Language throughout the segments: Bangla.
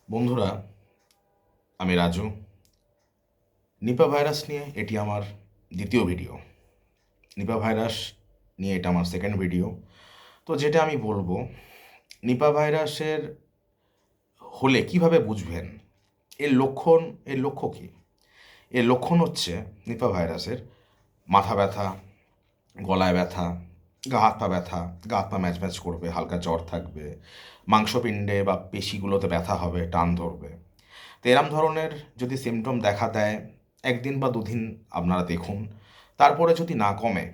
বন্ধুরা, আমি রাজু। নিপা ভাইরাস নিয়ে এটি আমার দ্বিতীয় ভিডিও। নিপা ভাইরাস নিয়ে এটা আমার সেকেন্ড ভিডিও। তো যেটা আমি বলবো, নিপা ভাইরাসের হলে কিভাবে বুঝবেন, এর লক্ষ্য কী? এর লক্ষণ হচ্ছে নিপা ভাইরাসের মাথা ব্যথা, গলায় ব্যথা, গা হাত পা ব্যথা, গা হাত পা ম্যাচ ম্যাচ করবে, হালকা জ্বর থাকবে, মাংসপিণ্ডে বা পেশিগুলোতে ব্যথা হবে, টান ধরবে। তো এরম ধরনের যদি সিমটম দেখা দেয়, একদিন বা দুদিন আপনারা দেখুন। তারপরে যদি না কমে,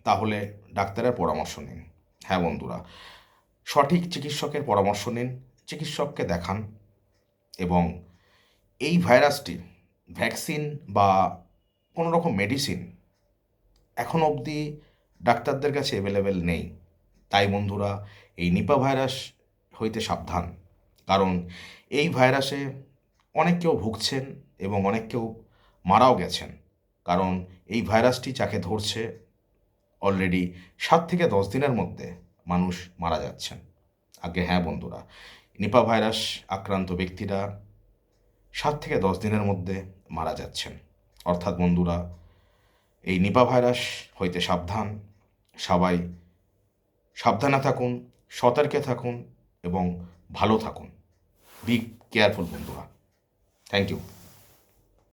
তাহলে ডাক্তারের পরামর্শ নিন। হ্যাঁ বন্ধুরা, সঠিক চিকিৎসকের পরামর্শ নিন, চিকিৎসককে দেখান। এবং এই ভাইরাসটি ভ্যাকসিন বা কোনো রকম মেডিসিন এখন অবধি ডাক্তারদের কাছে অ্যাভেলেবেল নেই। তাই বন্ধুরা, এই নিপা ভাইরাস হইতে সাবধান। কারণ এই ভাইরাসে অনেক কেউ ভুগছেন এবং অনেক কেউ মারাও গেছেন। কারণ এই ভাইরাসটি যাকে ধরছে, অলরেডি 7 থেকে 10 দিনের মধ্যে মানুষ মারা যাচ্ছেন। আগে হ্যাঁ বন্ধুরা, নিপা ভাইরাস আক্রান্ত ব্যক্তিরা 7 থেকে 10 দিনের মধ্যে মারা যাচ্ছেন। অর্থাৎ বন্ধুরা, এই নিপা ভাইরাস হইতে সাবধান। সবাই সাবধানে থাকুন, সতর্কে থাকুন এবং ভালো থাকুন। বি কেয়ারফুল বন্ধুরা। Thank you.